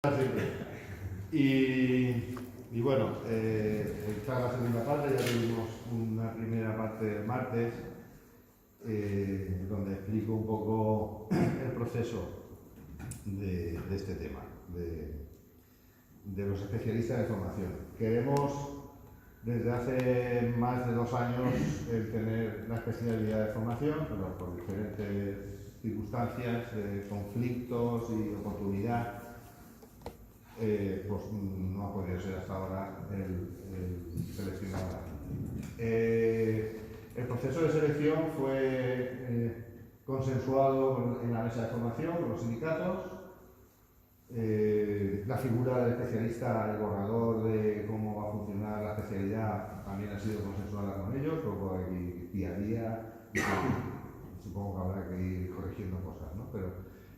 Y bueno, esta es la segunda parte. Ya tuvimos una primera parte el martes, donde explico un poco el proceso de este tema, de los especialistas de formación. Queremos, desde hace más de 2 años, el tener la especialidad de formación, pero por diferentes circunstancias, conflictos y oportunidad, pues no ha podido ser hasta ahora el seleccionado. El proceso de selección fue consensuado en la mesa de formación con los sindicatos. La figura del especialista, el borrador de cómo va a funcionar la especialidad, también ha sido consensuada con ellos, luego hay día a día, supongo que habrá que ir corrigiendo cosas, ¿no? Pero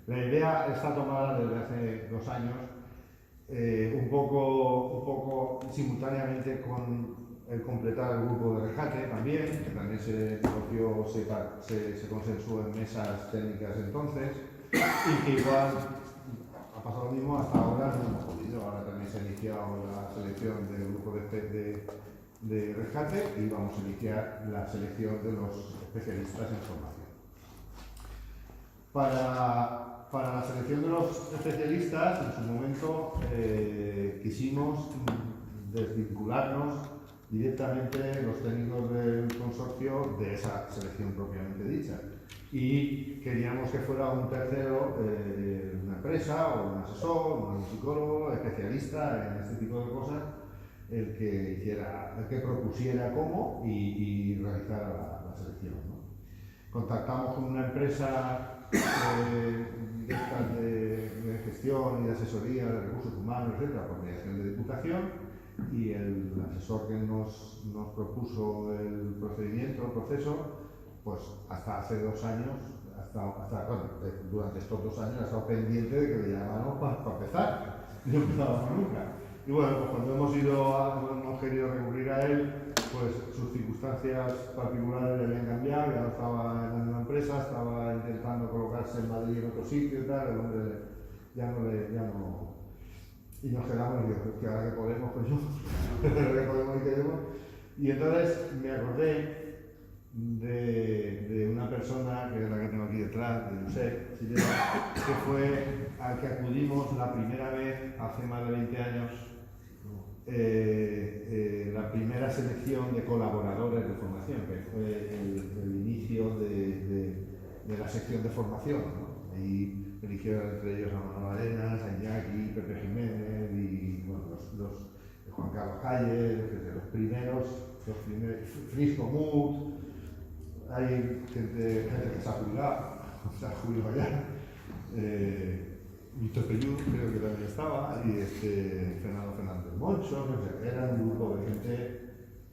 la idea está tomada desde hace 2 años, un poco simultáneamente con el completar el grupo de rescate también, que también se negoció, se consensuó en mesas técnicas entonces, y que igual ha pasado lo mismo, hasta ahora no hemos podido. Ahora también se ha iniciado la selección del grupo de rescate y vamos a iniciar la selección de los especialistas en formación. Para la selección de los especialistas, en su momento quisimos desvincularnos directamente los técnicos del consorcio de esa selección propiamente dicha. Y queríamos que fuera un tercero, una empresa o un asesor, un psicólogo, especialista en este tipo de cosas, el que propusiera cómo y realizara la selección, ¿no? Contactamos con una empresa de gestión y de asesoría de recursos humanos, etcétera, por mediación de Diputación, y el asesor que nos propuso el procedimiento, el proceso, pues hasta hace 2 años, durante estos 2 años ha estado pendiente de que le llamáramos para empezar. No empezábamos nunca. Y bueno, pues cuando hemos querido recurrir a él, pues sus circunstancias particulares le habían cambiado, ya no estaba en la misma empresa, estaba intentando colocarse en Madrid en otro sitio y tal, el hombre ya no. Y nos quedamos y digo, que ahora que podemos, pues yo, ahora que podemos y queremos. Y entonces me acordé de una persona, que es la que tengo aquí detrás, de Josep Sillera, que fue al que acudimos la primera vez hace más de 20 años, la primera selección de colaboradores de formación, que fue el inicio de la sección de formación, ¿no? Ahí eligieron entre ellos a Manuel Arenas, a Iñaki, Pepe Jiménez y bueno, los Juan Carlos Calle, los primeros, Frisco Mut. Hay gente que se ha jubilado ya. Víctor Pellú creo que también estaba, y Fernando Fernández Moncho, no sé, era un grupo de gente,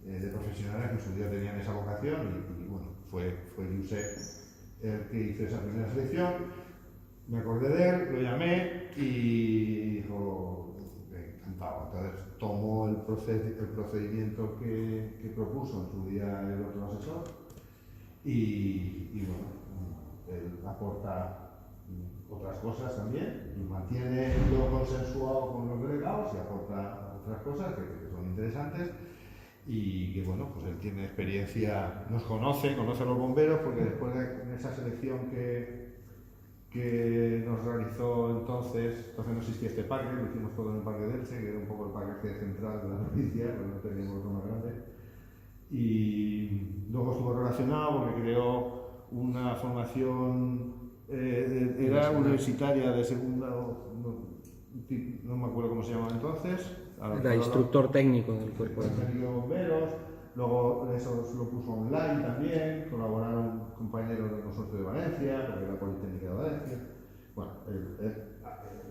de profesionales que en su día tenían esa vocación, y bueno, fue Josep el que hizo esa primera selección. Me acordé de él, lo llamé y dijo, encantado. Entonces tomó el procedimiento que propuso en su día el otro asesor, y bueno, él aporta otras cosas también, y mantiene lo consensuado con los delegados y aporta otras cosas que son interesantes, y que bueno, pues él tiene experiencia, nos conoce a los bomberos, porque después de esa selección que nos realizó entonces no existía este parque, lo hicimos todo en el parque de Elche, que era un poco el parque central de la noticia, pero no teníamos otro más grande. Y luego estuvo relacionado porque creó una formación, era universitaria de segunda, no me acuerdo cómo se llamaba entonces. Era instructor técnico del cuerpo de bomberos. Luego eso lo puso online también, colaboraron compañeros del Consorcio de Valencia, porque era Politécnica de Valencia. Bueno,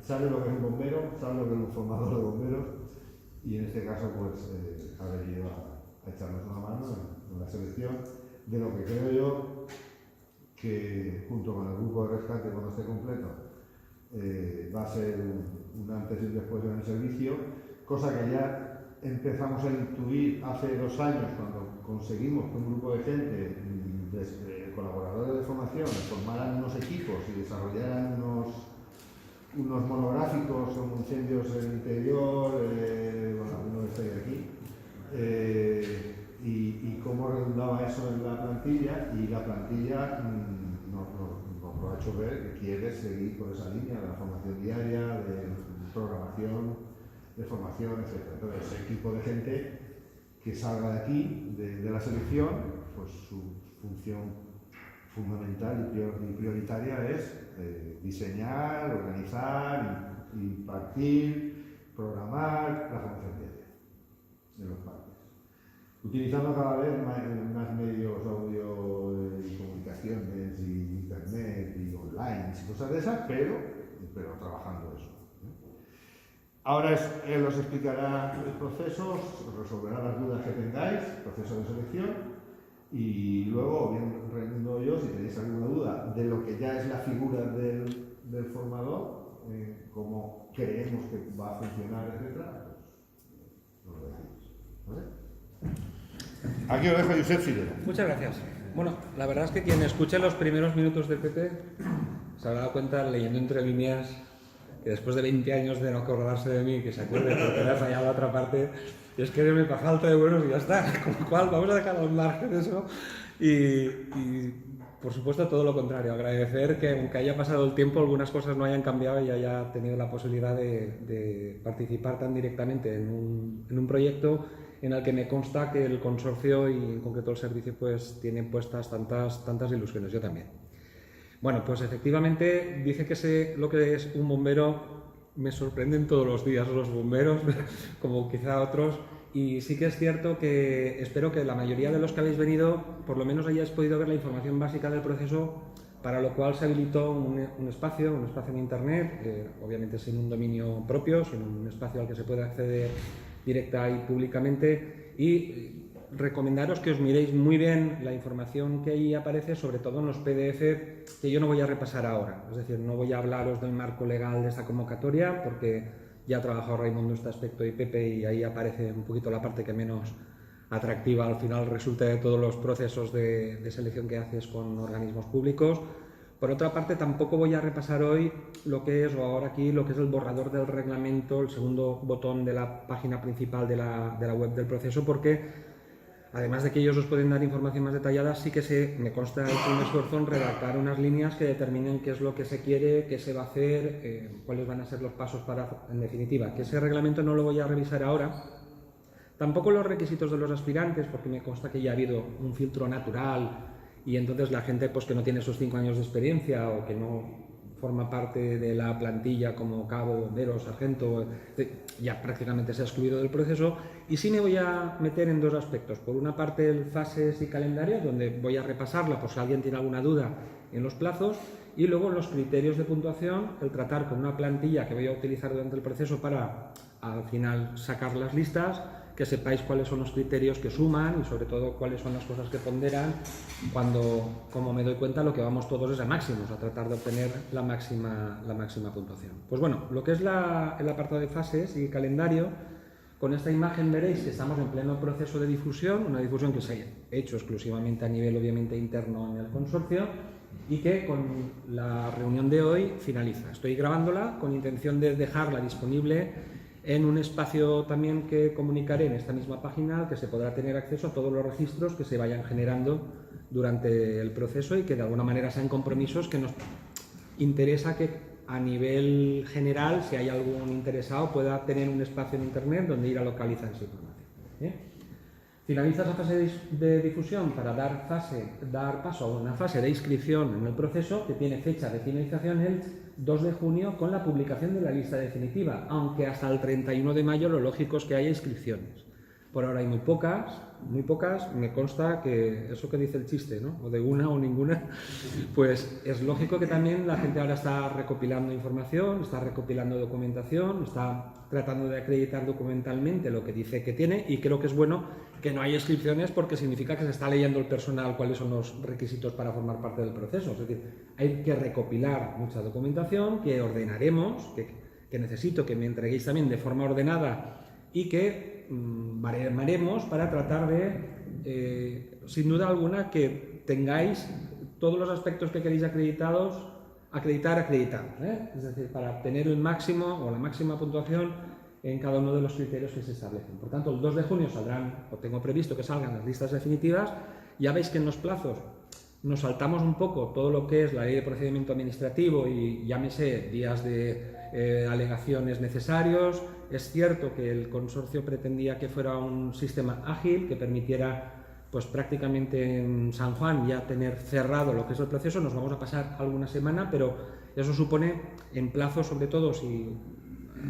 sabe lo que es un bombero, sabe lo que es un formador de bomberos, y en este caso pues ha venido a echarnos una mano en la selección de lo que creo yo que, junto con el grupo de rescate cuando esté completo, va a ser un antes y un después en el servicio, cosa que ya empezamos a intuir hace 2 años, cuando conseguimos que un grupo de gente, colaboradores de formación, formaran unos equipos y desarrollaran unos monográficos como incendios en el interior, bueno, uno que está aquí, y cómo redundaba eso en la plantilla, y la plantilla nos lo ha hecho ver que quiere seguir por esa línea de la formación diaria, de programación, de formación, etc. Entonces, ese equipo de gente que salga de aquí, de la selección, pues su función fundamental y prioritaria es diseñar, organizar, impartir, programar la formación diaria de los padres. Utilizando cada vez más medios audio y comunicaciones y internet y online y cosas de esas, pero trabajando eso. Ahora él os explicará los procesos, os resolverá las dudas que tengáis, proceso de selección, y luego, bien respondo yo, si tenéis alguna duda de lo que ya es la figura del formador, cómo creemos que va a funcionar, etc., pues nos lo decís. ¿Vale? Aquí os dejo a Josep Sirera. Muchas gracias. Bueno, la verdad es que quien escuche los primeros minutos del PP se habrá dado cuenta, leyendo entre líneas, que después de 20 años de no acordarse de mí, que se acuerde porque le ha fallado la otra parte, y es que me pa' falta de buenos y ya está. Con lo cual vamos a dejar al margen eso y por supuesto todo lo contrario, agradecer que aunque haya pasado el tiempo algunas cosas no hayan cambiado y haya tenido la posibilidad de participar tan directamente en un proyecto en el que me consta que el consorcio y en concreto el servicio pues tiene puestas tantas ilusiones, yo también. Bueno, pues efectivamente dice que sé lo que es un bombero. Me sorprenden todos los días los bomberos, como quizá otros, y sí que es cierto que espero que la mayoría de los que habéis venido por lo menos hayáis podido ver la información básica del proceso, para lo cual se habilitó un espacio en internet, obviamente sin un dominio propio, sino un espacio al que se puede acceder directa y públicamente, y recomendaros que os miréis muy bien la información que ahí aparece, sobre todo en los PDF, que yo no voy a repasar ahora. Es decir, no voy a hablaros del marco legal de esta convocatoria, porque ya ha trabajado Raimundo este aspecto y Pepe, y ahí aparece un poquito la parte que menos atractiva al final resulta de todos los procesos de selección que haces con organismos públicos. Por otra parte, tampoco voy a repasar hoy lo que es, o ahora aquí, lo que es el borrador del reglamento, el segundo botón de la página principal de la web del proceso, porque además de que ellos os pueden dar información más detallada, sí que me consta un esfuerzo en redactar unas líneas que determinen qué es lo que se quiere, qué se va a hacer, cuáles van a ser los pasos para, en definitiva, que ese reglamento no lo voy a revisar ahora. Tampoco los requisitos de los aspirantes, porque me consta que ya ha habido un filtro natural y entonces la gente pues, que no tiene esos 5 años de experiencia o que no forma parte de la plantilla como cabo, bombero, sargento, ya prácticamente se ha excluido del proceso. Y sí me voy a meter en dos aspectos. Por una parte, el fases y calendario, donde voy a repasarla por si alguien tiene alguna duda en los plazos, y luego los criterios de puntuación, el tratar con una plantilla que voy a utilizar durante el proceso para al final sacar las listas, que sepáis cuáles son los criterios que suman y sobre todo cuáles son las cosas que ponderan cuando, como me doy cuenta, lo que vamos todos es a máximos, a tratar de obtener la máxima puntuación. Pues bueno, lo que es el apartado de fases y calendario, con esta imagen veréis que estamos en pleno proceso de difusión, una difusión que se ha hecho exclusivamente a nivel obviamente interno en el consorcio y que con la reunión de hoy finaliza. Estoy grabándola con intención de dejarla disponible en un espacio también que comunicaré en esta misma página, al que se podrá tener acceso a todos los registros que se vayan generando durante el proceso y que de alguna manera sean compromisos que nos interesa que a nivel general, si hay algún interesado, pueda tener un espacio en internet donde ir a localizar esa información. Finaliza esa fase de difusión para dar paso a una fase de inscripción en el proceso que tiene fecha de finalización el 2 de junio con la publicación de la lista definitiva, aunque hasta el 31 de mayo lo lógico es que haya inscripciones. Por ahora hay muy pocas, me consta que eso que dice el chiste, ¿no? O de una o ninguna, pues es lógico que también la gente ahora está recopilando información, está recopilando documentación, está tratando de acreditar documentalmente lo que dice que tiene, y creo que es bueno que no haya inscripciones porque significa que se está leyendo el personal cuáles son los requisitos para formar parte del proceso. Es decir, hay que recopilar mucha documentación que ordenaremos, que necesito que me entreguéis también de forma ordenada y que baremaremos para tratar de, sin duda alguna, que tengáis todos los aspectos que queréis acreditados acreditamos, es decir, para obtener el máximo o la máxima puntuación en cada uno de los criterios que se establecen. Por tanto, el 2 de junio saldrán, o tengo previsto que salgan las listas definitivas. Ya veis que en los plazos nos saltamos un poco todo lo que es la ley de procedimiento administrativo y llámese días de alegaciones necesarios. Es cierto que el consorcio pretendía que fuera un sistema ágil que permitiera pues prácticamente en San Juan ya tener cerrado lo que es el proceso. Nos vamos a pasar alguna semana, pero eso supone en plazo, sobre todo si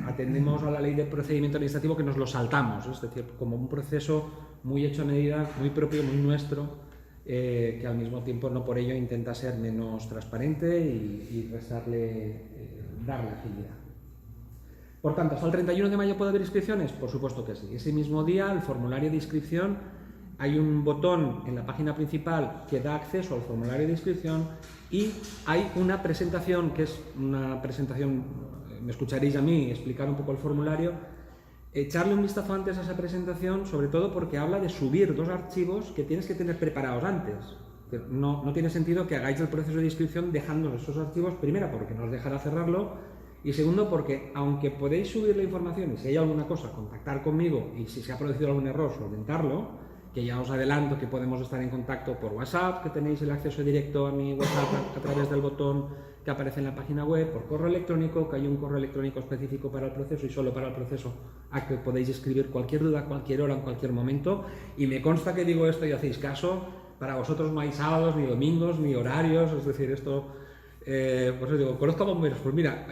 atendemos a la ley de procedimiento administrativo, que nos lo saltamos, es decir, como un proceso muy hecho a medida, muy propio, muy nuestro, que al mismo tiempo no por ello intenta ser menos transparente y darle agilidad. Por tanto, ¿hasta el 31 de mayo puede haber inscripciones? Por supuesto que sí. Ese mismo día, el formulario de inscripción, hay un botón en la página principal que da acceso al formulario de inscripción y hay una presentación, que es una presentación, me escucharéis a mí explicar un poco el formulario. Echarle un vistazo antes a esa presentación, sobre todo porque habla de subir 2 archivos que tienes que tener preparados antes. No tiene sentido que hagáis el proceso de inscripción dejando esos archivos, primero porque no os dejará cerrarlo, y segundo porque aunque podéis subir la información y si hay alguna cosa, contactar conmigo, y si se ha producido algún error, solventarlo, que ya os adelanto que podemos estar en contacto por WhatsApp, que tenéis el acceso directo a mi WhatsApp a través del botón que aparece en la página web, por correo electrónico, que hay un correo electrónico específico para el proceso y solo para el proceso, a que podéis escribir cualquier duda, cualquier hora, en cualquier momento. Y me consta que digo esto y hacéis caso. Para vosotros no hay sábados, ni domingos, ni horarios, es decir, esto... pues os digo, conozco a bomberos, pues mira,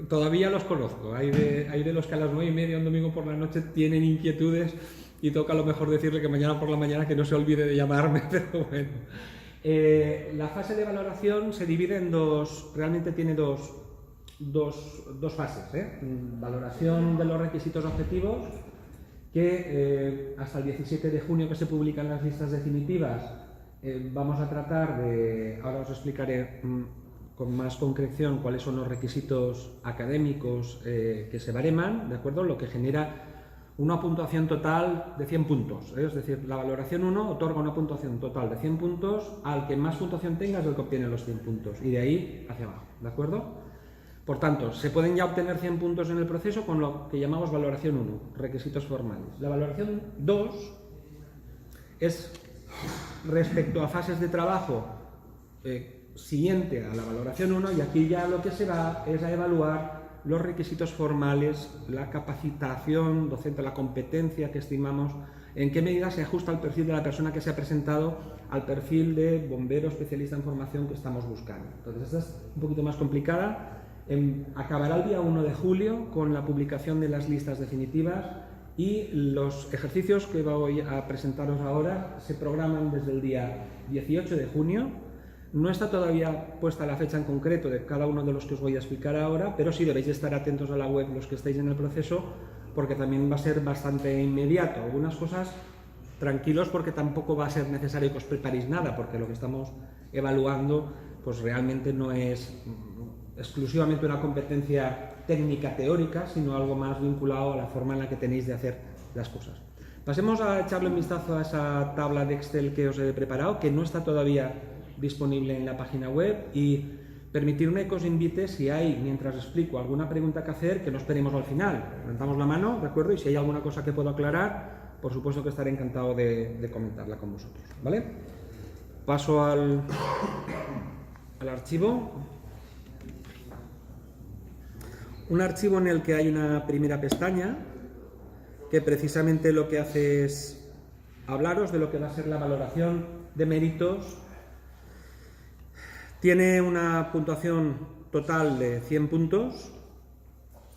todavía los conozco. Hay de los que a las 9:30 un domingo por la noche tienen inquietudes y toca a lo mejor decirle que mañana por la mañana que no se olvide de llamarme, pero bueno. La fase de valoración se divide en dos, realmente tiene dos fases. Valoración de los requisitos objetivos, que hasta el 17 de junio que se publican las listas definitivas, vamos a tratar de, ahora os explicaré con más concreción cuáles son los requisitos académicos que se bareman, ¿de acuerdo? Lo que genera una puntuación total de 100 puntos, es decir, la valoración 1 otorga una puntuación total de 100 puntos, al que más puntuación tenga es el que obtiene los 100 puntos, y de ahí hacia abajo, ¿de acuerdo? Por tanto, se pueden ya obtener 100 puntos en el proceso con lo que llamamos valoración 1, requisitos formales. La valoración 2 es respecto a fases de trabajo siguiente a la valoración 1, y aquí ya lo que se va es a evaluar los requisitos formales, la capacitación docente, la competencia que estimamos, en qué medida se ajusta al perfil de la persona que se ha presentado, al perfil de bombero especialista en formación que estamos buscando. Entonces, esta es un poquito más complicada. Acabará el día 1 de julio con la publicación de las listas definitivas, y los ejercicios que voy a presentaros ahora se programan desde el día 18 de junio. No está todavía puesta la fecha en concreto de cada uno de los que os voy a explicar ahora, pero sí debéis de estar atentos a la web los que estáis en el proceso, porque también va a ser bastante inmediato. Algunas cosas, tranquilos, porque tampoco va a ser necesario que os preparéis nada, porque lo que estamos evaluando pues realmente no es exclusivamente una competencia técnica teórica, sino algo más vinculado a la forma en la que tenéis de hacer las cosas. Pasemos a echarle un vistazo a esa tabla de Excel que os he preparado, que no está todavía disponible en la página web, y permitirme que os invite, si hay, mientras explico, alguna pregunta que hacer, que no esperemos al final, levantamos la mano, ¿de acuerdo? Y si hay alguna cosa que puedo aclarar, por supuesto que estaré encantado de comentarla con vosotros, ¿vale? Paso al archivo. Un archivo en el que hay una primera pestaña que precisamente lo que hace es hablaros de lo que va a ser la valoración de méritos. Tiene una puntuación total de 100 puntos,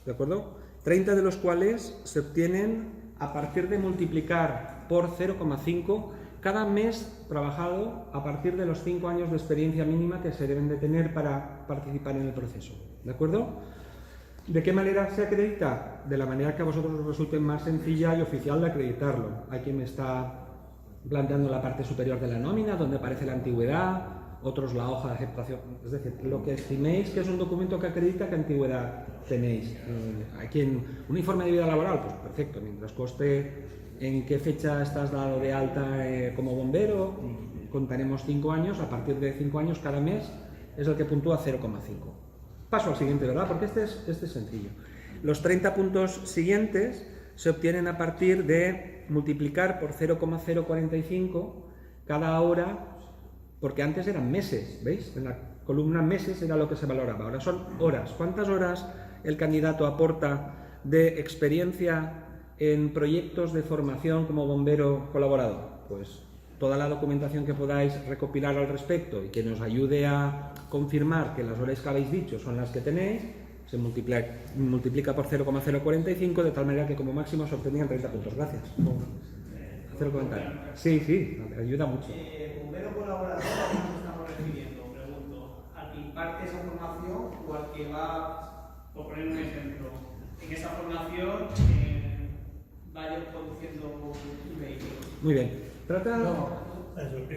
¿de acuerdo? 30 de los cuales se obtienen a partir de multiplicar por 0,5 cada mes trabajado a partir de los 5 años de experiencia mínima que se deben de tener para participar en el proceso, ¿de acuerdo? ¿De qué manera se acredita? De la manera que a vosotros os resulte más sencilla y oficial de acreditarlo. Hay quien me está planteando la parte superior de la nómina, donde aparece la antigüedad, otros la hoja de aceptación, es decir, lo que estiméis que es un documento que acredita qué antigüedad tenéis. Hay quien, un informe de vida laboral, pues perfecto, mientras conste en qué fecha estás dado de alta como bombero, contaremos 5 años, a partir de 5 años cada mes es el que puntúa 0,5. Paso al siguiente, ¿verdad? Porque este es sencillo. Los 30 puntos siguientes se obtienen a partir de multiplicar por 0,045 cada hora, porque antes eran meses, ¿veis? En la columna meses era lo que se valoraba, ahora son horas. ¿Cuántas horas el candidato aporta de experiencia en proyectos de formación como bombero colaborador? Pues toda la documentación que podáis recopilar al respecto y que nos ayude a confirmar que las horas que habéis dicho son las que tenéis, se multiplica por 0,045 de tal manera que como máximo se obtenían 30 puntos. Gracias. Hacer comentario. Sí, ayuda mucho. ¿Bombero colaborador a quién nos estamos refiriendo? Pregunto. ¿Al que imparte esa formación o al que va, por poner un ejemplo, en esa formación vaya conduciendo un vehículo? Muy bien. Trata... No,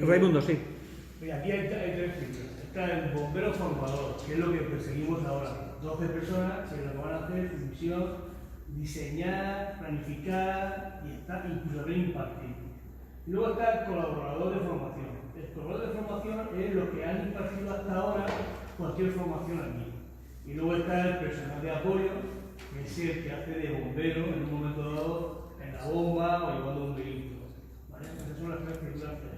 Raimundo, sí. Mira, aquí hay tres cifras. Está el bombero formador, que es lo que perseguimos ahora. 12 personas que lo que van a hacer su misión, diseñar, planificar y incluso también impartir. Y luego está el colaborador de formación. El colaborador de formación es lo que han impartido hasta ahora cualquier formación aquí. Y luego está el personal de apoyo, que es el que hace de bombero en un momento dado en la bomba o llevando un vehículo. ¿Vale? Esas son las tres figuras que hay.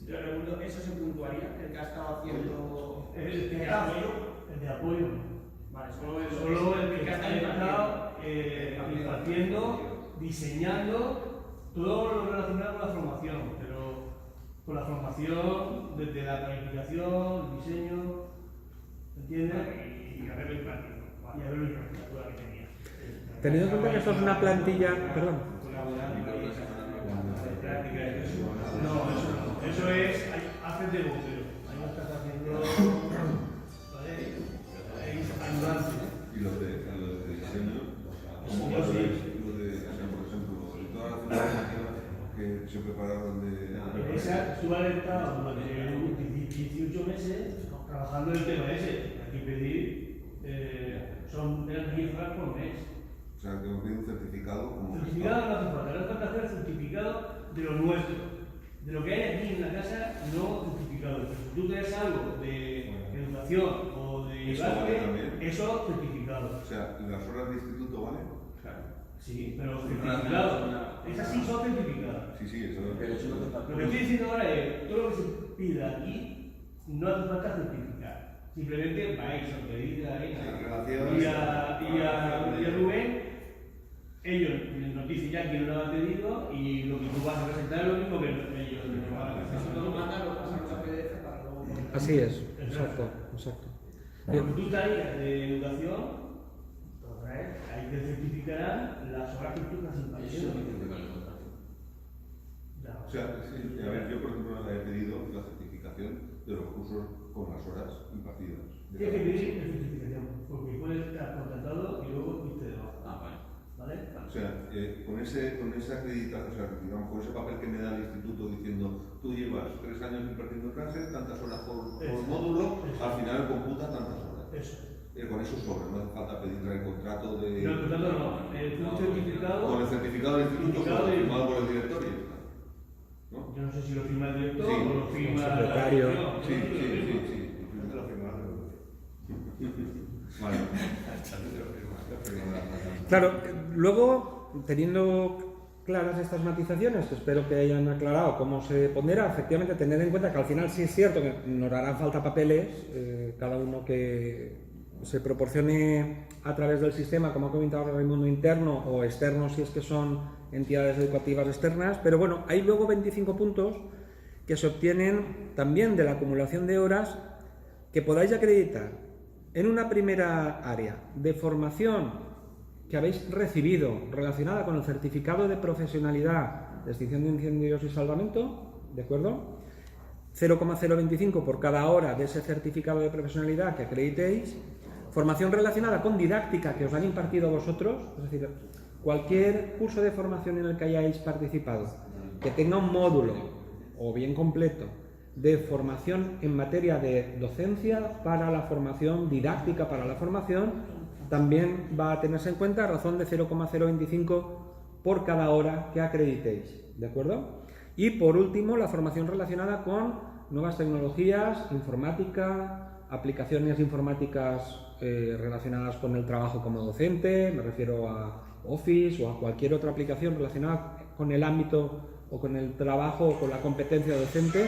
Yo pregunto, ¿eso se puntuaría? ¿El que ha estado haciendo El de apoyo. Vale, Solo el que ha estado impartiendo, diseñando todo lo relacionado con la formación, pero con la formación desde la planificación, el diseño, ¿entiendes? Y haberlo impartido. Y haberlo impartido, la que tenía. Teniendo en cuenta que esto es una plantilla... Perdón. No, eso no. Eso es, haces de bombero. Ahí no estás haciendo, ¿vale? Ayudante. Y los de diseño, como Yo cuando sí. los de, por ejemplo, todas las formaciones que se prepararon de... Esa, tú has estado durante 18 meses trabajando en el tema ese. Aquí pedí, eran 10 horas por mes. O sea, que nos pide un certificado como... Certificado no hace falta, no hace falta hacer certificado de lo nuestro. De lo que hay aquí en la casa, no certificado. Si tú tienes algo de educación o de Eso vale arte, también. eso certificado. O sea, las horas de instituto valen. Claro. Sí, pero certificado. Esas sí son certificadas. Sí, eso Lo que estoy diciendo ahora es, todo lo que se pida aquí, no hace falta certificar. Simplemente vais a pedir a Rubén, ellos nos dicen ya quién lo ha pedido y lo que tú vas a presentar es lo mismo que ellos nos van a presentar. Nosotros lo pasamos a PDF para luego... Así es, exacto. Lo que tú traes de educación, ahí te certificarán las horas que tú has impartido. O sea, sí, a ver, yo por ejemplo he pedido la certificación de los cursos con las horas impartidas. Tienes que pedir la certificación, porque puedes estar contratado y luego irte de baja. ¿Vale? O sea, con esa acreditación, o sea, digamos, con ese papel que me da el instituto diciendo tú llevas 3 años impartiendo clases, tantas horas por módulo, al final computa tantas horas. Eso. Con eso sobra, no hace falta pedir el contrato de... No, el contrato no. Un certificado. Con el certificado del instituto, certificado de- firmado por el director y ya está. ¿No? Yo no sé si lo firma el director Sí. o lo firma El secretario. Sí. Lo firmaron. Vale. Claro, luego, teniendo claras estas matizaciones, que espero que hayan aclarado cómo se pondera, efectivamente tener en cuenta que al final sí es cierto que nos harán falta papeles, cada uno que se proporcione a través del sistema, como ha comentado Raimundo, interno o externo si es que son entidades educativas externas, pero bueno, hay luego 25 puntos que se obtienen también de la acumulación de horas que podáis acreditar en una primera área de formación que habéis recibido relacionada con el certificado de profesionalidad de extinción de incendios y salvamento, ¿de acuerdo? 0,025 por cada hora de ese certificado de profesionalidad que acreditéis. Formación relacionada con didáctica que os han impartido vosotros, es decir, cualquier curso de formación en el que hayáis participado, que tenga un módulo o bien completo de formación en materia de docencia para la formación, didáctica para la formación, también va a tenerse en cuenta a razón de 0,025 por cada hora que acreditéis, ¿de acuerdo? Y por último, la formación relacionada con nuevas tecnologías, informática, aplicaciones informáticas relacionadas con el trabajo como docente, me refiero a Office o a cualquier otra aplicación relacionada con el ámbito o con el trabajo o con la competencia docente,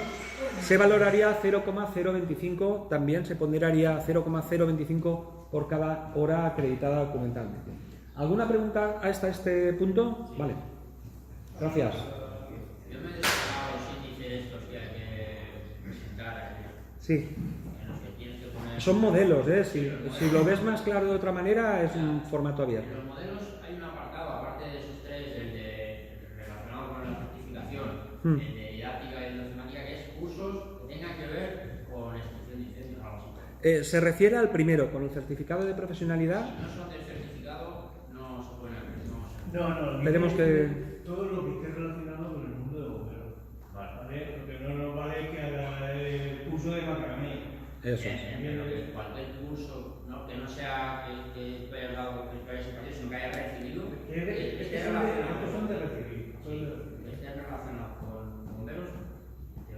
se valoraría 0,025, también se ponderaría 0,025 por cada hora acreditada documentalmente. ¿Alguna pregunta hasta este punto? Vale. Gracias. Yo me he descargado los índices estos que hay que presentar aquí, Sí. en los que tienes que poner... Son modelos, ¿eh? Si lo ves más claro de otra manera, es un formato abierto. En los modelos hay un apartado, aparte de esos tres, el relacionado con la certificación, el de didáctica y matemática, que es cursos que tengan que ver con extinción de incendios o algo así. Se refiere al primero, con el certificado de profesionalidad. Si no son del certificado, no se pueden hacer. No, Veremos que... todo lo que esté relacionado con el mundo de bomberos. ¿Vale? Porque no nos vale que haga el curso de macramé. Eso. Pero que cualquier curso, ¿no? Que no sea que haya dado, que haya impartido, sino que haya recibido, que esté relacionado. Son de recibir. Que esté relacionado con bomberos.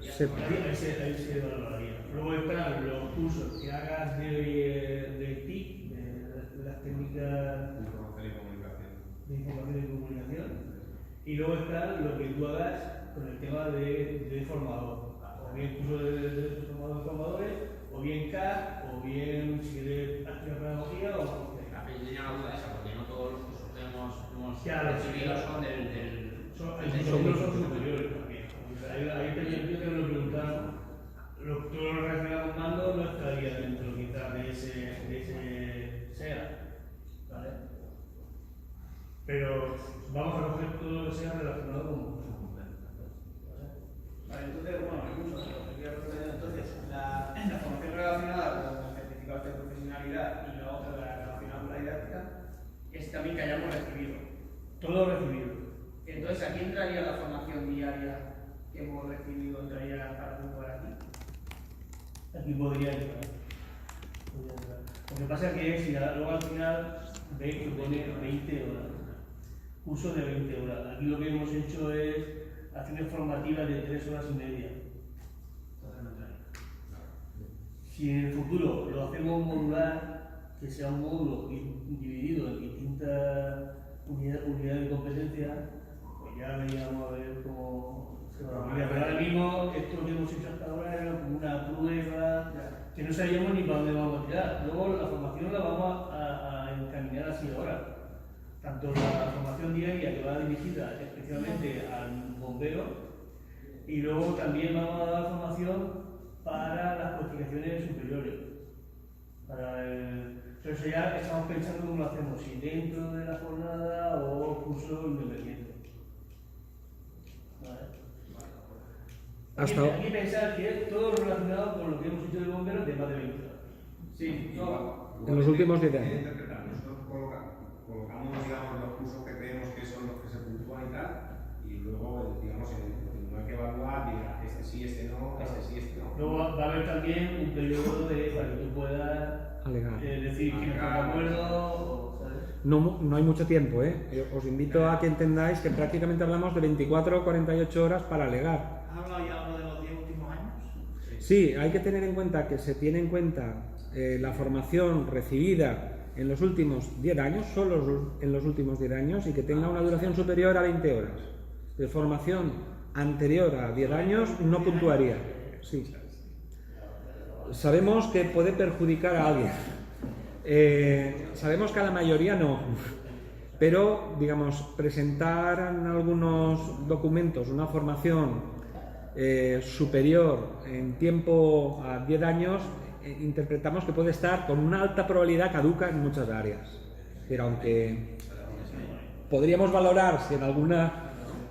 Ahí se valoraría. Luego están los cursos que hagas de TIC, de las técnicas de información y comunicación. Y luego está lo que tú hagas con el tema de formador. O bien curso de formadores, o bien CAD, o bien si quieres hacer pedagogía o Tenía la duda esa, porque no todos los cursos que hemos Claro, recibido sí. son del son superiores también. Ahí yo te lo preguntaba. Todo lo relacionado con mando no estaría dentro quizás de ese SEA. ¿Vale? Pero vamos a coger todo lo que sea relacionado con cursos completos. Vale, entonces, bueno, entonces la formación relacionada con los certificados de profesionalidad y la otra, la relacionada con la didáctica, es también que hayamos recibido. Todo recibido. Entonces, ¿aquí entraría la formación diaria que hemos recibido, entraría para puntuar aquí? Aquí podría entrar. Lo que pasa es que si luego al final veis que pone 20 horas. Curso de 20 horas. Aquí lo que hemos hecho es acciones formativas de 3 horas y media. Entonces no entraría. Si en el futuro lo hacemos modular, que sea un módulo dividido en distintas unidades de competencia, pues ya veríamos a ver cómo se va a mirar. Pero ahora mismo esto que hemos hecho hasta ahora era como una prueba que no sabíamos ni para dónde vamos a tirar. Luego la formación la vamos a encaminar así ahora. Tanto la formación diaria que va dirigida especialmente al bombero, y luego también vamos a dar formación para las cualificaciones superiores. Entonces ya estamos pensando cómo lo hacemos, si dentro de la jornada o curso independiente. ¿Vale? Aquí pensar que es todo relacionado con lo que hemos hecho de bomberos de más de 20 horas. Sí, todo. En los últimos 10 años. Nosotros colocamos, digamos, los cursos que creemos que son los que se puntúan y tal, y luego, digamos, no hay que evaluar, mira, este sí, este no, este sí, este no. Luego va a haber también un periodo para que tú puedas Alegar. decir que no estás de acuerdo, ¿sabes? No hay mucho tiempo, ¿eh? Os invito a que entendáis que prácticamente hablamos de 24 o 48 horas para alegar. ¿Has hablado ya algo de los 10 últimos años? Sí, hay que tener en cuenta que se tiene en cuenta la formación recibida en los últimos 10 años, solo en los últimos 10 años, y que tenga una duración superior a 20 horas. De formación anterior a 10 años no puntuaría. Sí. Sabemos que puede perjudicar a alguien. Sabemos que a la mayoría no. Pero, digamos, presentar en algunos documentos una formación superior en tiempo a 10 años, interpretamos que puede estar con una alta probabilidad caduca en muchas áreas. Pero aunque podríamos valorar si en alguna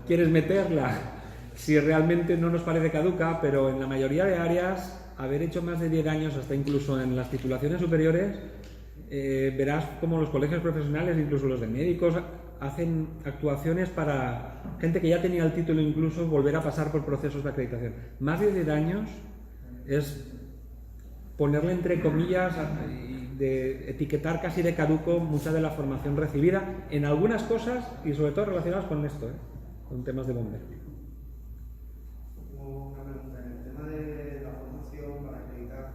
quieres meterla, si realmente no nos parece caduca, pero en la mayoría de áreas, haber hecho más de 10 años, hasta incluso en las titulaciones superiores, verás como los colegios profesionales, incluso los de médicos, hacen actuaciones para gente que ya tenía el título, incluso volver a pasar por procesos de acreditación. Más de 10 años es ponerle entre comillas, de etiquetar casi de caduco mucha de la formación recibida en algunas cosas y sobre todo relacionadas con esto, con temas de bomberos. Una pregunta, en el tema de la formación para acreditar,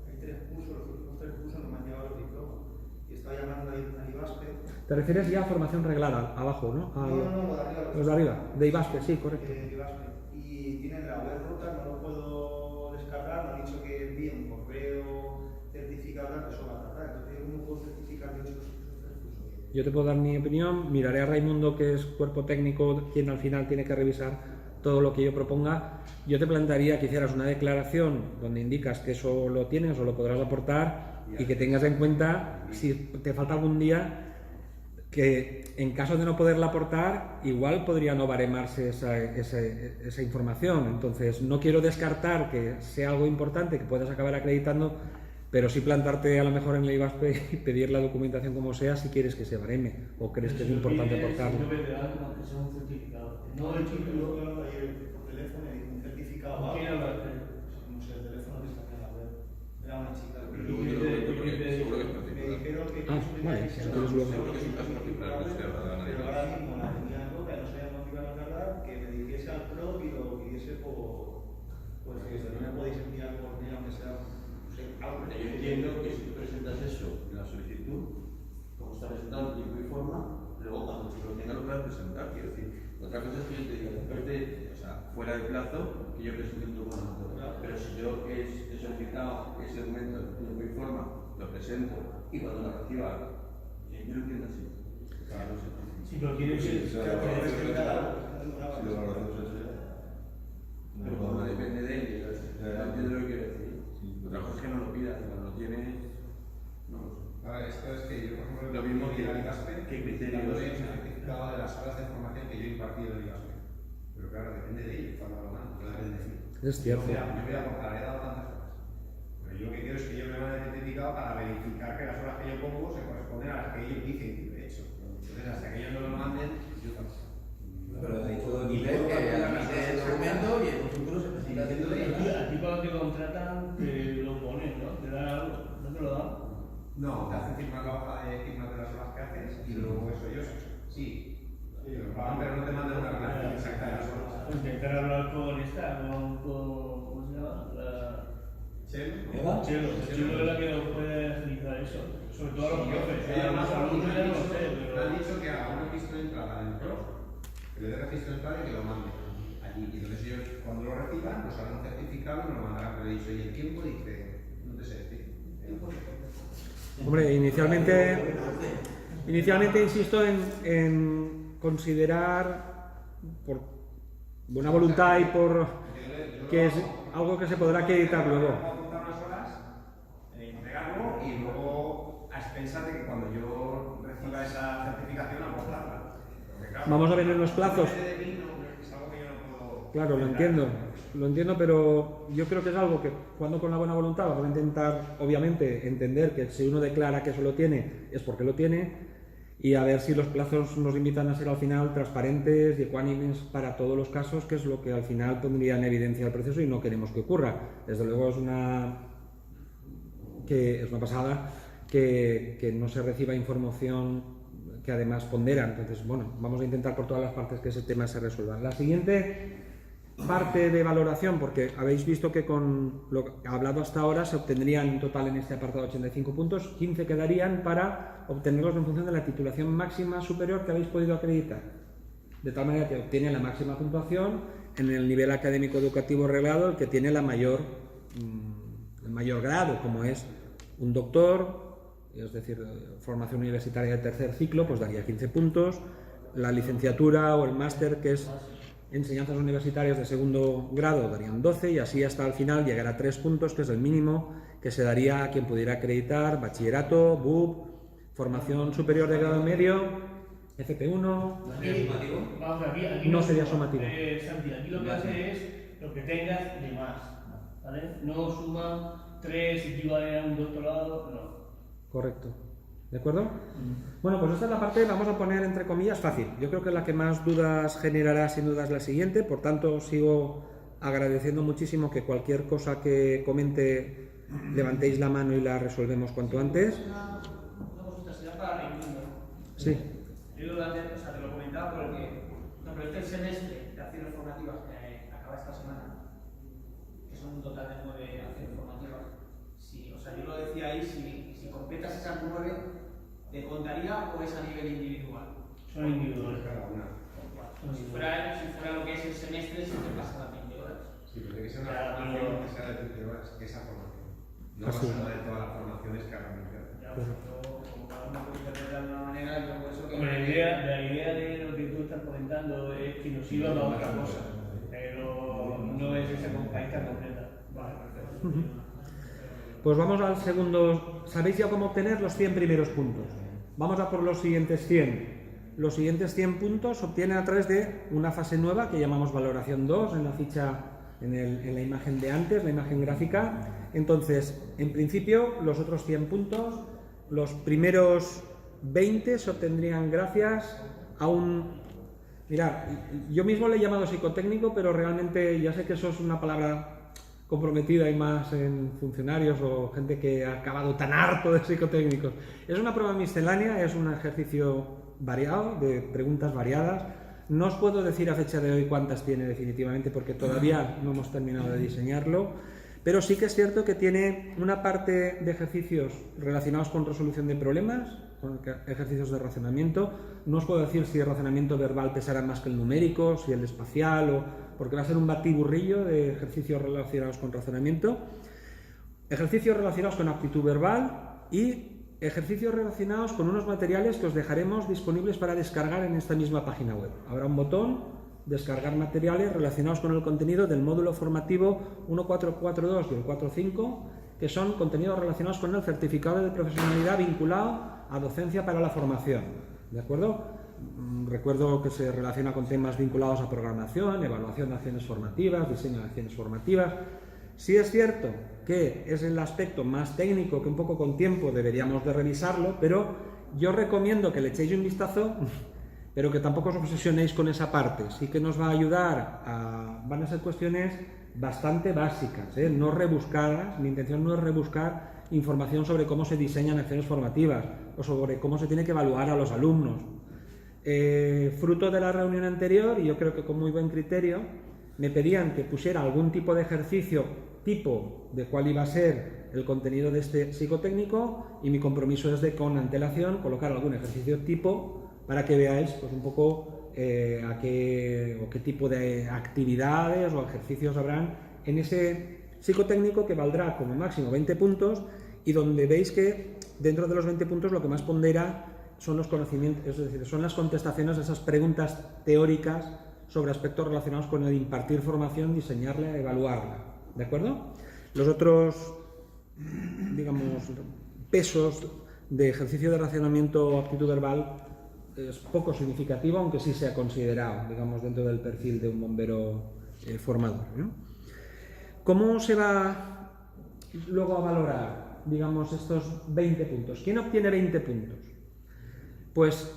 hay Te refieres ya a formación reglada, abajo, ¿no? No, lo de arriba. Los de arriba, de IBASPE, sí, correcto. De IBASPE. Y tienen la web rota, no lo puedo descargar, me han dicho que envíe un correo certificado que eso va a tardar. Entonces, ¿cómo puedo certificar dichos cursos? Yo te puedo dar mi opinión, miraré a Raimundo, que es cuerpo técnico, quien al final tiene que revisar todo lo que yo proponga. Yo te plantearía que hicieras una declaración donde indicas que eso lo tienes o lo podrás aportar y que tengas en cuenta, si te falta algún día, que en caso de no poderla aportar, igual podría no baremarse esa información. Entonces, no quiero descartar que sea algo importante que puedas acabar acreditando, pero sí plantarte a lo mejor en la IBASPE y pedir la documentación como sea si quieres que se bareme o crees que es importante aportarlo. No el título. Por teléfono y un certificado. ¿Quién habla? No sé, el teléfono que está en la web. Era una chica. Luego yo lo comento porque seguro que es Me particular. dijeron que Vale, si quieres luego. Seguro que es un caso particular, no se habla de nadie pero más. ahora mismo la tenía loca, no sabía cuánto iban a tardar, que me dirigiese al PRO y lo pidiese por. Pues que no me podéis enviar por mail, aunque sea. No sé, algo. Yo entiendo que si tú presentas eso en la solicitud, como está presentado en tiempo y forma, luego cuando se lo tenga lo puedas presentar. Quiero decir, otra cosa es que yo te diga, después de, o sea, fuera de plazo, que yo presente un documento. Pero si yo he solicitado ese documento en tiempo y forma, lo presento y cuando lo reciba, yo lo entiendo así. Claro, no sé. Si lo quieres Sí, decir, claro, Pero es que sí, claro, sí, lo valoramos así. Pero como depende de él, yo entiendo lo que quiere decir. Otra cosa es que no lo pidas, cuando lo tienes, no lo sé. A ver, esto es que yo, por ejemplo, Lo mismo que el IBASPE, ¿qué criterios? dándole un certificado de las horas de formación que yo he impartido en el IBASPE. Pero claro, depende de ellos cuando lo mandan, no depende de mí. Es cierto. Yo voy a aportar, he dado tantas horas. Pero yo lo que quiero es que ellos me manden el certificado para verificar que las horas que yo pongo se corresponden a las que ellos dicen que he hecho. Entonces, hasta que ellos no lo manden, yo tampoco. Pero ha dicho nivel que admite el documento y en un futuro se presenta haciendo de a ti cuando te contratan, te lo pones, ¿no? Te dan algo, ¿no te lo dan? No, te hacen firmar la hoja de firmas de las horas que haces y luego eso ellos, sí, te lo pagan, pero no te mandan una relación exacta de las horas. Intentar hablar con esta, ¿cómo se llama? Chelo. Chelo es la que nos puede agilizar eso. Sobre todo a los profes. Ellos A los alumnos ya no lo sé, me pero. han dicho que haga un registro de entrada en el PRO, que le dé registro de entrada y que lo mande allí. Y entonces ellos, cuando lo reciban, nos harán un certificado y me lo mandarán. Pero he dicho, y el tiempo dice, no te sé decir. Hombre, inicialmente insisto en considerar por buena voluntad y por que es algo que se podrá acreditar luego. Apuntar unas horas, entregarlo y luego a expensas de que cuando yo reciba esa certificación aportarla. Porque, claro, Vamos a ver en los plazos. depende de mí, no, es algo que yo no puedo. Claro, lo entiendo, pero yo creo que es algo que, jugando con la buena voluntad, vamos a intentar, obviamente, entender que si uno declara que eso lo tiene, es porque lo tiene, y a ver si los plazos nos invitan a ser al final transparentes y ecuánimes para todos los casos, que es lo que al final pondría en evidencia el proceso y no queremos que ocurra. Desde luego es una pasada que no se reciba información que además pondera. Entonces, bueno, vamos a intentar por todas las partes que ese tema se resuelva. La siguiente parte de valoración, porque habéis visto que con lo que he hablado hasta ahora se obtendrían en total en este apartado 85 puntos, 15 quedarían para obtenerlos en función de la titulación máxima superior que habéis podido acreditar, de tal manera que obtiene la máxima puntuación en el nivel académico educativo reglado, el que tiene el mayor grado, como es un doctor, es decir, formación universitaria de tercer ciclo, pues daría 15 puntos, la licenciatura o el máster, que es enseñanzas universitarias de segundo grado, darían 12 y así hasta el final llegar a 3 puntos, que es el mínimo que se daría a quien pudiera acreditar bachillerato, BUP, formación superior de grado medio, FP1. Vamos, aquí No sería sumativo. Santi, aquí lo que hace es lo que tengas de más, ¿vale? No suma 3 equivale a un doctorado, no. Correcto. ¿De acuerdo? Bueno, pues esta es la parte, vamos a poner entre comillas, fácil. Yo creo que la que más dudas generará sin duda es la siguiente, por tanto sigo agradeciendo muchísimo que cualquier cosa que comente levantéis la mano y la resolvemos cuanto antes. Una consulta, será para Raimundo. Sí. Yo te lo comentaba porque, por ejemplo, este semestre de acciones formativas que acaba esta semana, que son un total de 9 acciones formativas, yo lo decía ahí, si completas esas 9, ¿te contaría o es a nivel individual? Son individuales. Cada una. Si fuera lo que es el semestre, sí te pasa las 20 horas. Sí, pero tiene que ser una formación que sea de 20 horas, esa formación. No Así. basada en todas las formaciones que hagan. Ya, pues yo, como cada uno puede interpretar de alguna manera, yo por eso que... Hombre, la idea de lo que tú estás comentando es que nos sirva para otra cosa, pero no es esa compañía completa. Vale, perfecto. Pues vamos al segundo. ¿Sabéis ya cómo obtener los 100 primeros puntos? Vamos a por los siguientes 100. Los siguientes 100 puntos se obtienen a través de una fase nueva que llamamos valoración 2 en la ficha, en la imagen de antes, la imagen gráfica. Entonces, en principio, los otros 100 puntos, los primeros 20 se obtendrían gracias a un... Mirad, yo mismo le he llamado psicotécnico, pero realmente ya sé que eso es una palabra comprometida y más en funcionarios o gente que ha acabado tan harto de psicotécnicos. Es una prueba miscelánea, es un ejercicio variado, de preguntas variadas. No os puedo decir a fecha de hoy cuántas tiene definitivamente porque todavía no hemos terminado de diseñarlo, pero sí que es cierto que tiene una parte de ejercicios relacionados con resolución de problemas, con ejercicios de razonamiento. No os puedo decir si el razonamiento verbal pesará más que el numérico, si el espacial, porque va a ser un batiburrillo de ejercicios relacionados con razonamiento, ejercicios relacionados con aptitud verbal y ejercicios relacionados con unos materiales que os dejaremos disponibles para descargar en esta misma página web. Habrá un botón, descargar materiales relacionados con el contenido del módulo formativo 1442 y el 45, que son contenidos relacionados con el certificado de profesionalidad vinculado a docencia para la formación. ¿De acuerdo? Recuerdo que se relaciona con temas vinculados a programación, evaluación de acciones formativas, diseño de acciones formativas. Sí es cierto que es el aspecto más técnico que un poco con tiempo deberíamos de revisarlo, pero yo recomiendo que le echéis un vistazo, pero que tampoco os obsesionéis con esa parte. Sí que nos va a ayudar van a ser cuestiones bastante básicas, no rebuscadas. Mi intención no es rebuscar información sobre cómo se diseñan acciones formativas o sobre cómo se tiene que evaluar a los alumnos. Fruto de la reunión anterior, y yo creo que con muy buen criterio, me pedían que pusiera algún tipo de ejercicio tipo de cuál iba a ser el contenido de este psicotécnico, y mi compromiso es de con antelación colocar algún ejercicio tipo para que veáis pues un poco qué tipo de actividades o ejercicios habrán en ese psicotécnico, que valdrá como máximo 20 puntos y donde veis que dentro de los 20 puntos lo que más pondera son los conocimientos, es decir, son las contestaciones a esas preguntas teóricas sobre aspectos relacionados con el impartir formación, diseñarla, evaluarla. ¿De acuerdo? Los otros, digamos, pesos de ejercicio de razonamiento o aptitud verbal es poco significativo, aunque sí se ha considerado, digamos, dentro del perfil de un bombero formador, ¿no? ¿Cómo se va luego a valorar, digamos, estos 20 puntos? ¿Quién obtiene 20 puntos? Pues,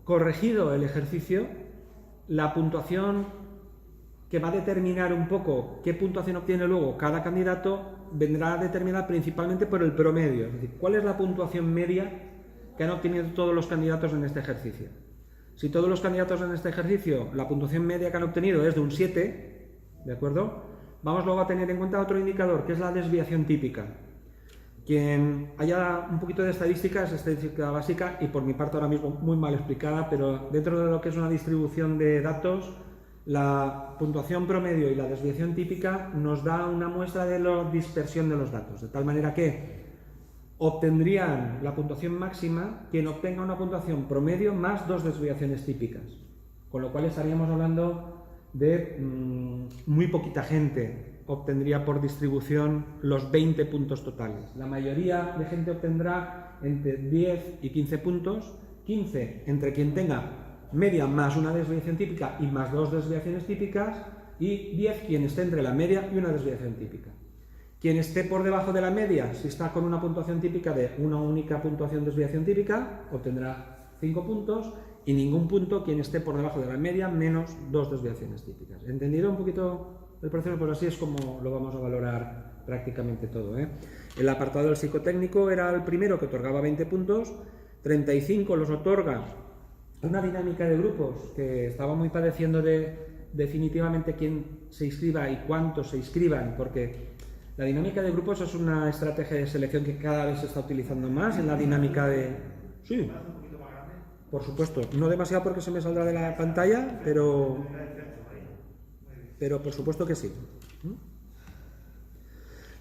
corregido el ejercicio, la puntuación que va a determinar un poco qué puntuación obtiene luego cada candidato vendrá determinada principalmente por el promedio, es decir, cuál es la puntuación media que han obtenido todos los candidatos en este ejercicio. Si todos los candidatos en este ejercicio, la puntuación media que han obtenido es de un 7, ¿de acuerdo? Vamos luego a tener en cuenta otro indicador, que es la desviación típica. Quien haya un poquito de estadística, es estadística básica y por mi parte ahora mismo muy mal explicada, pero dentro de lo que es una distribución de datos, la puntuación promedio y la desviación típica nos da una muestra de la dispersión de los datos, de tal manera que obtendrían la puntuación máxima quien obtenga una puntuación promedio más 2 desviaciones típicas, con lo cual estaríamos hablando de muy poquita gente obtendría por distribución los 20 puntos totales. La mayoría de gente obtendrá entre 10 y 15 puntos, 15 entre quien tenga media más una desviación típica y más 2 desviaciones típicas, y 10 quien esté entre la media y una desviación típica. Quien esté por debajo de la media, si está con una puntuación típica de una única puntuación desviación típica, obtendrá 5 puntos, y ningún punto quien esté por debajo de la media menos 2 desviaciones típicas. ¿Entendido un poquito el proceso? Pues así es como lo vamos a valorar prácticamente todo, ¿eh? El apartado del psicotécnico era el primero, que otorgaba 20 puntos, 35 los otorga una dinámica de grupos que estaba muy padeciendo de definitivamente quién se inscriba y cuántos se inscriban, porque la dinámica de grupos es una estrategia de selección que cada vez se está utilizando más en la dinámica de Sí. ¿Me hace un poquito más grande? Por supuesto, no demasiado porque se me saldrá de la pantalla, pero por supuesto que sí.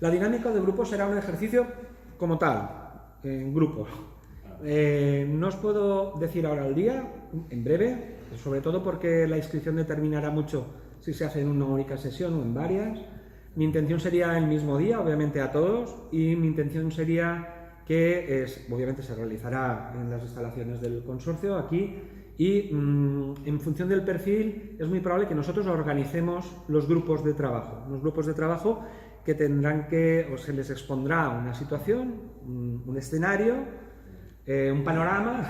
La dinámica de grupo será un ejercicio como tal, en grupo. No os puedo decir ahora el día, en breve, sobre todo porque la inscripción determinará mucho si se hace en una única sesión o en varias. Mi intención sería el mismo día, obviamente a todos, y mi intención sería que obviamente se realizará en las instalaciones del consorcio aquí, y en función del perfil es muy probable que nosotros organicemos los grupos de trabajo, que tendrán o se les expondrá una situación, un escenario, un panorama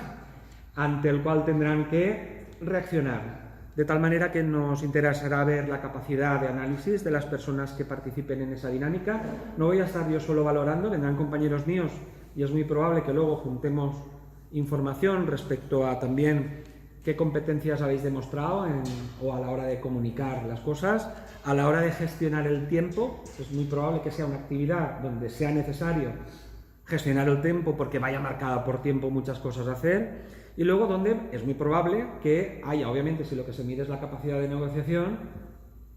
ante el cual tendrán que reaccionar. De tal manera que nos interesará ver la capacidad de análisis de las personas que participen en esa dinámica. No voy a estar yo solo valorando, vendrán compañeros míos y es muy probable que luego juntemos información respecto a también qué competencias habéis demostrado o a la hora de comunicar las cosas, a la hora de gestionar el tiempo. Es muy probable que sea una actividad donde sea necesario gestionar el tiempo porque vaya marcada por tiempo muchas cosas a hacer. Y luego donde es muy probable que haya, obviamente, si lo que se mide es la capacidad de negociación,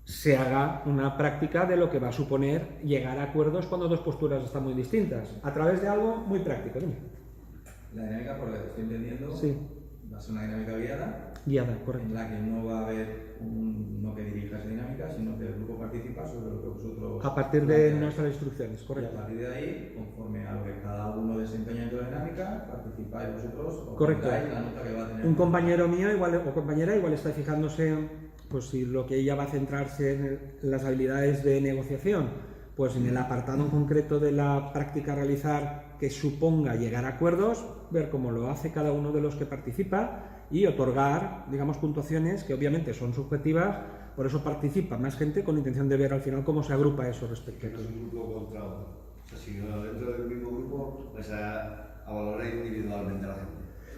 se haga una práctica de lo que va a suponer llegar a acuerdos cuando dos posturas están muy distintas, a través de algo muy práctico. Dime. La dinámica, por lo que estoy entendiendo, Sí. va a ser una dinámica guiada, Correcto. en la que no va a haber uno que dirija esa dinámica, sino que el grupo participa sobre lo que vosotros... A partir de planteáis. nuestras instrucciones, Y correcto. a partir de ahí, conforme a lo que cada uno desempeña en la dinámica, participáis vosotros o Correcto. contáis la nota que va a tener. Un compañero mío o compañera igual está fijándose, pues si lo que ella va a centrarse en las habilidades de negociación, pues en el apartado en concreto de la práctica a realizar que suponga llegar a acuerdos, ver cómo lo hace cada uno de los que participa y otorgar, digamos, puntuaciones que obviamente son subjetivas, por eso participa más gente con la intención de ver al final cómo se agrupa eso respecto a No todo. es un grupo contra otro. O sea, si dentro del mismo grupo vas a valorar individualmente a la gente.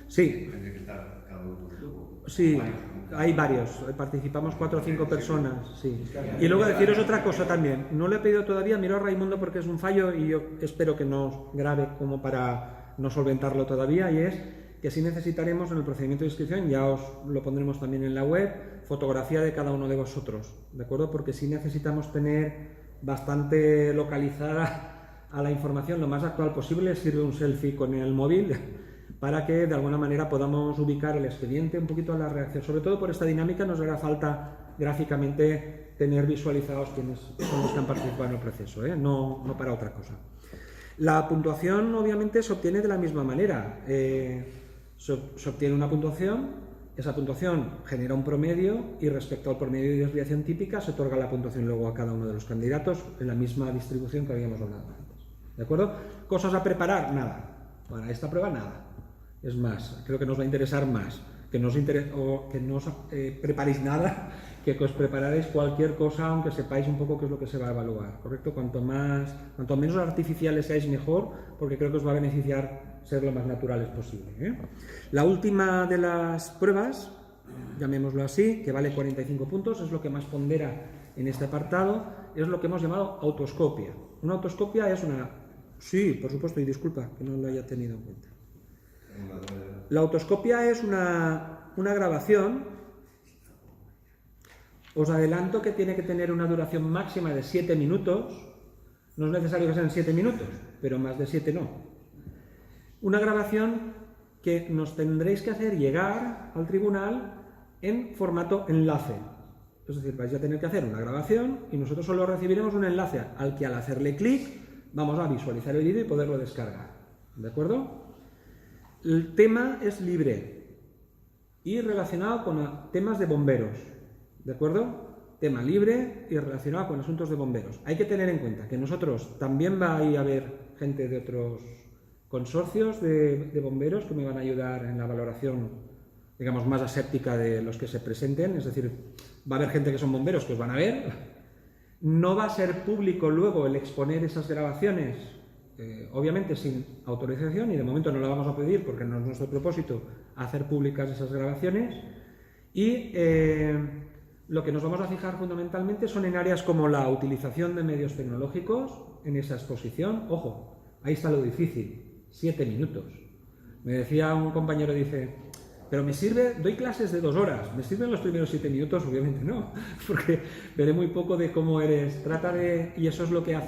Sí, Tendría que estar cada uno en su grupo. sí, Varios. hay varios, participamos 4 o 5 personas, sí. Y luego deciros otra cosa también, no le he pedido todavía, miro a Raimundo porque es un fallo y yo espero que no os grave como para no solventarlo todavía, y es que sí necesitaremos en el procedimiento de inscripción, ya os lo pondremos también en la web, fotografía de cada uno de vosotros, ¿de acuerdo? Porque sí necesitamos tener bastante localizada a la información lo más actual posible. Sirve un selfie con el móvil para que de alguna manera podamos ubicar el expediente un poquito a la reacción. Sobre todo por esta dinámica nos hará falta gráficamente tener visualizados quiénes son los que han participado en el proceso, no para otra cosa. La puntuación obviamente se obtiene de la misma manera. Se obtiene una puntuación, esa puntuación genera un promedio y respecto al promedio de desviación típica se otorga la puntuación luego a cada uno de los candidatos en la misma distribución que habíamos hablado antes. ¿De acuerdo? Cosas a preparar, nada. Para esta prueba, nada. Es más, creo que nos va a interesar más que no os preparéis nada, que os prepararéis cualquier cosa, aunque sepáis un poco qué es lo que se va a evaluar, ¿correcto? Cuanto menos artificiales seáis mejor, porque creo que os va a beneficiar ser lo más naturales posible, La última de las pruebas, llamémoslo así, que vale 45 puntos, es lo que más pondera en este apartado, es lo que hemos llamado autoscopia. Una autoscopia es una... Sí, por supuesto, y disculpa que no lo haya tenido en cuenta. La autoscopia es una grabación. Os adelanto que tiene que tener una duración máxima de 7 minutos. No es necesario que sean 7 minutos, pero más de 7 no. Una grabación que nos tendréis que hacer llegar al tribunal en formato enlace. Es decir, vais a tener que hacer una grabación y nosotros solo recibiremos un enlace al que al hacerle clic vamos a visualizar el vídeo y poderlo descargar. ¿De acuerdo? El tema es libre y relacionado con temas de bomberos, ¿de acuerdo? Tema libre y relacionado con asuntos de bomberos. Hay que tener en cuenta que nosotros también va a haber gente de otros consorcios de bomberos que me van a ayudar en la valoración, digamos, más aséptica de los que se presenten, es decir, va a haber gente que son bomberos que os van a ver. No va a ser público luego el exponer esas grabaciones, obviamente sin autorización, y de momento no la vamos a pedir porque no es nuestro propósito hacer públicas esas grabaciones, y lo que nos vamos a fijar fundamentalmente son en áreas como la utilización de medios tecnológicos en esa exposición. Ojo, ahí está lo difícil, 7 minutos. Me decía un compañero, dice, pero me sirve, doy clases de 2 horas, ¿me sirven los primeros 7 minutos? Obviamente no, porque veré muy poco de cómo eres. Trata de, y eso es lo que hace